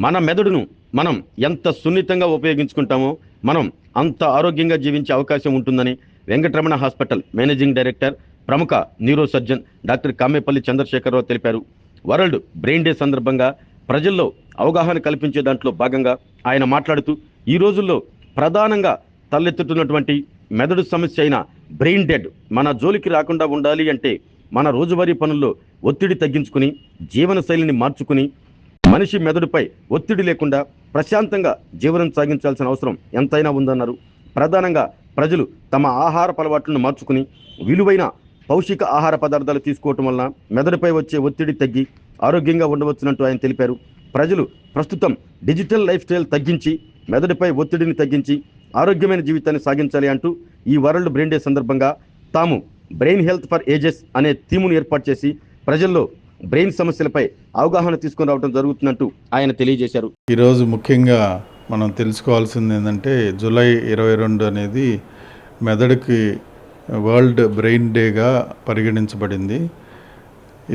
మన మెదడును మనం ఎంత సున్నితంగా ఉపయోగించుకుంటామో మనం అంత ఆరోగ్యంగా జీవించే అవకాశం ఉంటుందని వెంకటరమణ హాస్పిటల్ మేనేజింగ్ డైరెక్టర్, ప్రముఖ neuro surgeon doctor Kamepalli Chandrasekhara Rao తెలిపారు. వరల్డ్ బ్రెయిన్ డే సందర్భంగా ప్రజల్లో అవగాహన కల్పించే దాంట్లో భాగంగా ఆయన మాట్లాడుతూ, ఈ రోజుల్లో ప్రధానంగా తలెత్తుతున్నటువంటి మెదడు సమస్య అయిన బ్రెయిన్ డెడ్ మన జోలికి రాకుండా ఉండాలి అంటే మన రోజువారీ పనుల్లో ఒత్తిడి తగ్గించుకుని, జీవన శైలిని మార్చుకుని, మనిషి మెదడుపై ఒత్తిడి లేకుండా ప్రశాంతంగా జీవనం సాగించాల్సిన అవసరం ఎంతైనా ఉందన్నారు. ప్రధానంగా ప్రజలు తమ ఆహార అలవాట్లను మార్చుకుని విలువైన పౌష్టిక ఆహార పదార్థాలు తీసుకోవటం వలన మెదడుపై వచ్చే ఒత్తిడి తగ్గి ఆరోగ్యంగా ఉండవచ్చునంటూ ఆయన తెలిపారు. ప్రజలు ప్రస్తుతం డిజిటల్ లైఫ్ స్టైల్ తగ్గించి మెదడుపై ఒత్తిడిని తగ్గించి ఆరోగ్యమైన జీవితాన్ని సాగించాలి అంటూ ఈ వరల్డ్ బ్రెయిన్ డే సందర్భంగా తాము బ్రెయిన్ హెల్త్ ఫర్ ఏజెస్ అనే థీమును ఏర్పాటు చేసి ప్రజల్లో బ్రెయిన్ సమస్యలపై అవగాహన తీసుకొని రావడం జరుగుతున్నట్టు ఆయన తెలియజేశారు. ఈరోజు ముఖ్యంగా మనం తెలుసుకోవాల్సింది ఏంటంటే జూలై 22 అనేది మెదడుకి వరల్డ్ బ్రెయిన్ డేగా పరిగణించబడింది.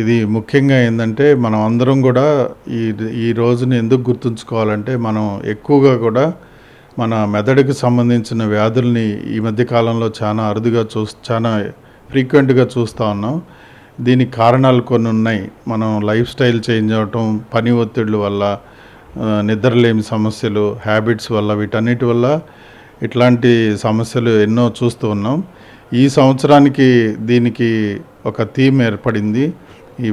ఇది ముఖ్యంగా ఏంటంటే మనం అందరం కూడా ఈ రోజుని ఎందుకు గుర్తుంచుకోవాలంటే మనం ఎక్కువగా కూడా మన మెదడుకి సంబంధించిన వ్యాధుల్ని ఈ మధ్య కాలంలో చాలా అరుదుగా చాలా ఫ్రీక్వెంట్గా చూస్తూ ఉన్నాం. దీనికి కారణాలు కొన్ని ఉన్నాయి. మనం లైఫ్ స్టైల్ చేంజ్ అవ్వటం, పని ఒత్తిళ్ళ వల్ల, నిద్రలేమి సమస్యలు, హ్యాబిట్స్ వల్ల, వీటన్నిటి వల్ల ఇట్లాంటి సమస్యలు ఎన్నో చూస్తూ ఉన్నాం. ఈ సంవత్సరానికి దీనికి ఒక థీమ్ ఏర్పడింది. ఈ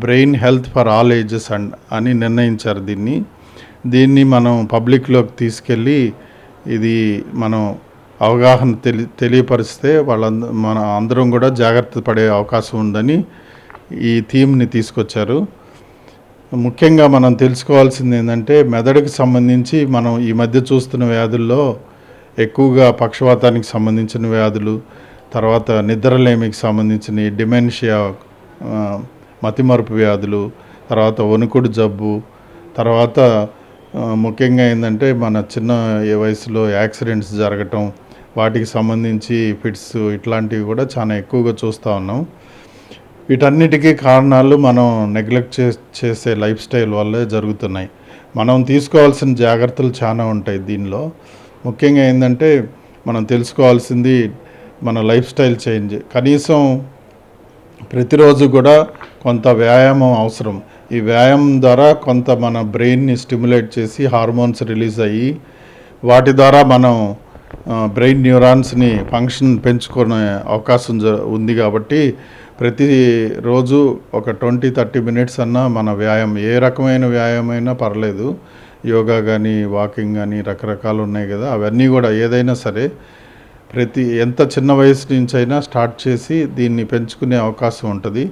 brain health for all ages అని నిర్ణయించారు. దీన్ని మనం పబ్లిక్లోకి తీసుకెళ్ళి ఇది మనం అవగాహన తెలియపరిస్తే మన అందరం కూడా జాగ్రత్త పడే అవకాశం ఉందని ఈ థీమ్ని తీసుకొచ్చారు. ముఖ్యంగా మనం తెలుసుకోవాల్సింది ఏంటంటే మెదడుకి సంబంధించి మనం ఈ మధ్య చూస్తున్న వ్యాధుల్లో ఎక్కువగా పక్షవాతానికి సంబంధించిన వ్యాధులు, తర్వాత నిద్రలేమికి సంబంధించిన డిమెన్షియా, మతిమరుపు వ్యాధులు, తర్వాత వణుకుడు జబ్బు, తర్వాత ముఖ్యంగా ఏంటంటే మన చిన్న వయసులో యాక్సిడెంట్స్ జరగటం, వాటికి సంబంధించి ఫిట్స్, ఇట్లాంటివి కూడా చాలా ఎక్కువగా చూస్తూ ఉన్నాం. వీటన్నిటికీ కారణాలు మనం నెగ్లెక్ట్ చేసే లైఫ్ స్టైల్ వల్లే జరుగుతున్నాయి. మనం తీసుకోవాల్సిన జాగ్రత్తలు చాలా ఉంటాయి. దీనిలో ముఖ్యంగా ఏంటంటే మనం తెలుసుకోవాల్సింది మన లైఫ్ స్టైల్ చేంజ్. కనీసం ప్రతిరోజు కూడా కొంత వ్యాయామం అవసరం. ఈ వ్యాయామం ద్వారా కొంత మన బ్రెయిన్ని స్టిమ్యులేట్ చేసి హార్మోన్స్ రిలీజ్ అయ్యి వాటి ద్వారా మనం బ్రెయిన్ న్యూరాన్స్ని ఫంక్షన్ పెంచుకునే అవకాశం ఉంది. కాబట్టి ప్రతిరోజు ఒక 20-30 మినిట్స్ అన్నా మన వ్యాయామం, ఏ రకమైన వ్యాయామం అయినా పర్లేదు, యోగా కానీ వాకింగ్ కానీ రకరకాలు ఉన్నాయి కదా, అవన్నీ కూడా ఏదైనా సరే ఎంత చిన్న వయసు నుంచి అయినా స్టార్ట్ చేసి దీన్ని పెంచుకునే అవకాశం ఉంటుంది.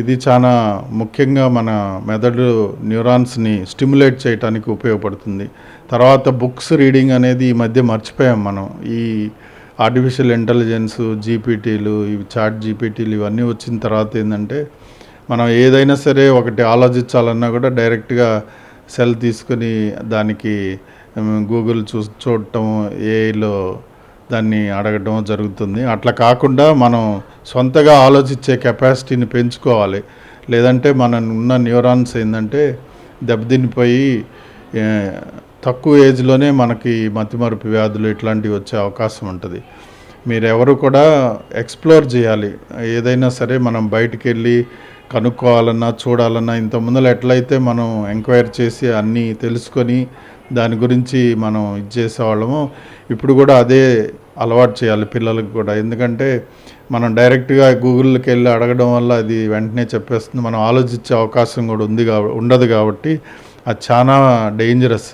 ఇది చాలా ముఖ్యంగా మన మెదడు న్యూరాన్స్ని స్టిమ్యులేట్ చేయడానికి ఉపయోగపడుతుంది. తర్వాత బుక్స్ రీడింగ్ అనేది ఈ మధ్య మర్చిపోయాం మనం. ఈ ఆర్టిఫిషియల్ ఇంటెలిజెన్స్, జీపీటీలు, ఇవి చాట్ జీపీటీలు ఇవన్నీ వచ్చిన తర్వాత ఏంటంటే మనం ఏదైనా సరే ఒకటి ఆలోచించాలన్నా కూడా డైరెక్ట్గా సెల్ తీసుకుని దానికి గూగుల్ చూడటం, ఏఐలో దాన్ని అడగడం జరుగుతుంది. అట్లా కాకుండా మనం సొంతగా ఆలోచించే కెపాసిటీని పెంచుకోవాలి. లేదంటే మన ఉన్న న్యూరాన్స్ ఏంటంటే దెబ్బతినిపోయి తక్కువ ఏజ్లోనే మనకి మతిమరుపు వ్యాధులు ఇట్లాంటివి వచ్చే అవకాశం ఉంటుంది. మీరెవరు కూడా ఎక్స్ప్లోర్ చేయాలి. ఏదైనా సరే మనం బయటికి వెళ్ళి కనుక్కోవాలన్నా, చూడాలన్నా, ఇంత ముందర ఎట్లయితే మనం ఎంక్వైరీ చేసి అన్నీ తెలుసుకొని దాని గురించి మనం ఇది చేసేవాళ్ళము, ఇప్పుడు కూడా అదే అలవాటు చేయాలి పిల్లలకు కూడా. ఎందుకంటే మనం డైరెక్ట్గా గూగుల్కి వెళ్ళి అడగడం వల్ల అది వెంటనే చెప్పేస్తుంది. మనం ఆలోచించే అవకాశం కూడా ఉండదు. కాబట్టి అది చాలా డేంజరస్.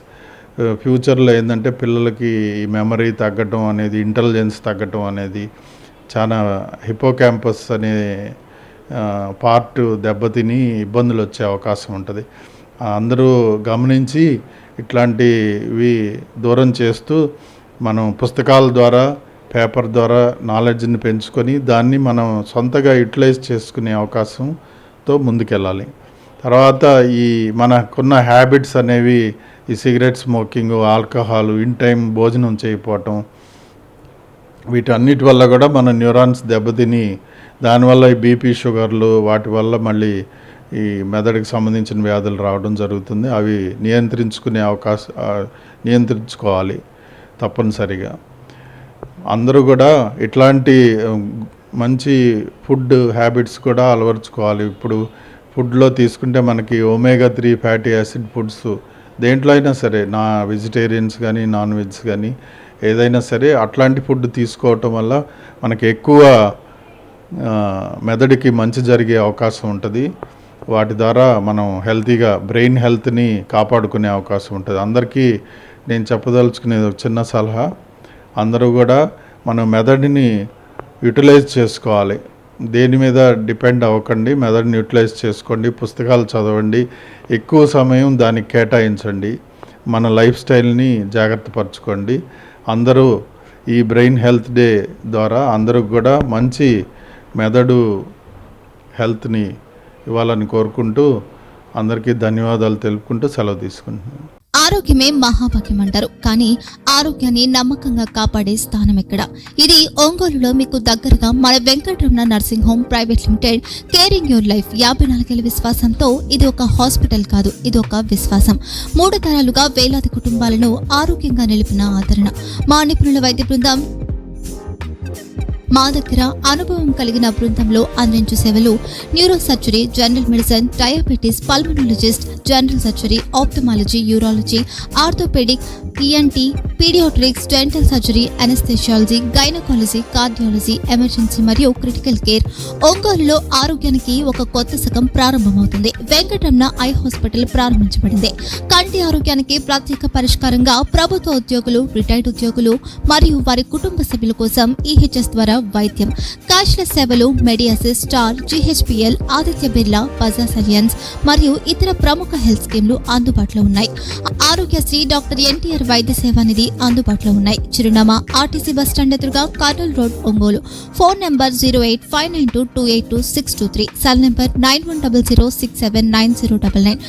ఫ్యూచర్లో ఏంటంటే పిల్లలకి ఈ మెమరీ తగ్గటం అనేది, ఇంటెలిజెన్స్ తగ్గటం అనేది, చాలా హిపోక్యాంపస్ అనే పార్ట్ దెబ్బతిని ఇబ్బందులు వచ్చే అవకాశం ఉంటుంది. అందరూ గమనించి ఇట్లాంటివి దూరం చేస్తూ మనం పుస్తకాల ద్వారా, పేపర్ ద్వారా నాలెడ్జ్ని పెంచుకొని దాన్ని మనం సొంతగా యూటిలైజ్ చేసుకునే అవకాశంతో ముందుకెళ్ళాలి. తర్వాత ఈ మనకున్న హ్యాబిట్స్ అనేవి, ఈ cigarette smoking, alcohol, in time భోజనం చేయకపోవటం, వీటన్నిటి వల్ల కూడా మన న్యూరాన్స్ దెబ్బతిని దానివల్ల ఈ బీపీ, షుగర్లు, వాటి వల్ల మళ్ళీ ఈ మెదడుకి సంబంధించిన వ్యాధులు రావడం జరుగుతుంది. అవి నియంత్రించుకోవాలి తప్పనిసరిగా. అందరూ కూడా ఇట్లాంటి మంచి ఫుడ్ హ్యాబిట్స్ కూడా అలవర్చుకోవాలి. ఇప్పుడు ఫుడ్లో తీసుకుంటే మనకి omega-3 ఫ్యాటీ యాసిడ్ ఫుడ్స్ దేంట్లో అయినా సరే, వెజిటేరియన్స్ కానీ నాన్ వెజ్ కానీ ఏదైనా సరే అట్లాంటి ఫుడ్ తీసుకోవటం వల్ల మనకి ఎక్కువ మెదడుకి మంచి జరిగే అవకాశం ఉంటుంది. వాటి ద్వారా మనం హెల్తీగా బ్రెయిన్ హెల్త్ని కాపాడుకునే అవకాశం ఉంటుంది. అందరికీ నేను చెప్పదలుచుకునేది ఒక చిన్న సలహా, అందరూ కూడా మన మెదడుని యూటిలైజ్ చేసుకోవాలి. దేని మీద డిపెండ్ అవ్వకండి, మెదడుని యూటిలైజ్ చేసుకోండి. పుస్తకాలు చదవండి, ఎక్కువ సమయం దానికి కేటాయించండి. మన లైఫ్ స్టైల్ని జాగ్రత్త పరచుకోండి. అందరూ ఈ బ్రెయిన్ హెల్త్ డే ద్వారా అందరూ కూడా మంచి మెదడు హెల్త్ని ఇవ్వాలని కోరుకుంటూ అందరికీ ధన్యవాదాలు తెలుపుకుంటూ సెలవు తీసుకుంటున్నాను. ఆరోగ్యమే మహాభాగ్యం అంటారు, కానీ ఆరోగ్యాన్ని నమ్మకంగా కాపాడే స్థానం ఎక్కడ? ఇది ఒంగోలులో మీకు దగ్గరగా మన Venkataramana nursing home private limited. Caring your life 54 ఏళ్ల విశ్వాసంతో ఇది ఒక హాస్పిటల్ కాదు, ఇది ఒక విశ్వాసం. 3 తరాలుగా వేలాది కుటుంబాలను ఆరోగ్యంగా నిలిపిన ఆదరణ. మా నిపుణుల వైద్య బృందం మా దగ్గర అనుభవం కలిగిన బృందంలో అందించే సేవలు neuro surgery, general medicine, diabetes, pulmonologist, general surgery, ophthalmology, urology, orthopaedic, ENT, paediatrics, dental surgery, anaesthesiology, gynaecology, cardiology, emergency మరియు క్రిటికల్ కేర్. ఒంగోలులో ఆరోగ్యానికి ఒక కొత్త శకం ప్రారంభమవుతుంది. వెంకటరమణ ఐ హాస్పిటల్ ప్రారంభించబడింది. కంటి ఆరోగ్యానికి ప్రత్యేక పరిష్కారంగా ప్రభుత్వ ఉద్యోగులు, రిటైర్డ్ ఉద్యోగులు మరియు వారి కుటుంబ సభ్యుల కోసం ఈహెచ్ఎస్ ద్వారా వైద్యం. క్యాష్లెస్ సేవలు Medi Assist, Star, GHPL, Aditya Birla, Bajaj Allianz మరియు ఇతర ప్రముఖ హెల్త్ స్కీమ్లు అందుబాటులో ఉన్నాయి. ఆరోగ్యశ్రీ, డాక్టర్ ఎన్టీఆర్ వైద్య సేవా నిధి అందుబాటులో ఉన్నాయి. చిరునామా ఆర్టీసీ బస్ స్టాండ్ ఎదురుగా, Kurnool road, Ongole. Phone number 08592282623, cell number 9100679099.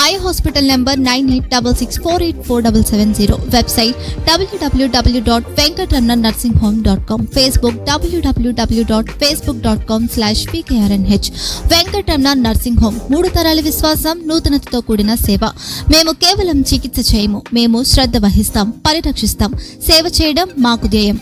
Eye hospital number 9866484770. Website www.venkatramananursinghome.com. Facebook www.facebook.com/pkrnh. Venkataramana nursing home, 3 తరాల విశ్వాసం, నూతనతతో కూడిన సేవ. మేము కేవలం చికిత్స చేయము, మేము శ్రద్ధ వహిస్తాం, పరిరక్షిస్తాం. సేవ చేయడం మాకు ధ్యేయం.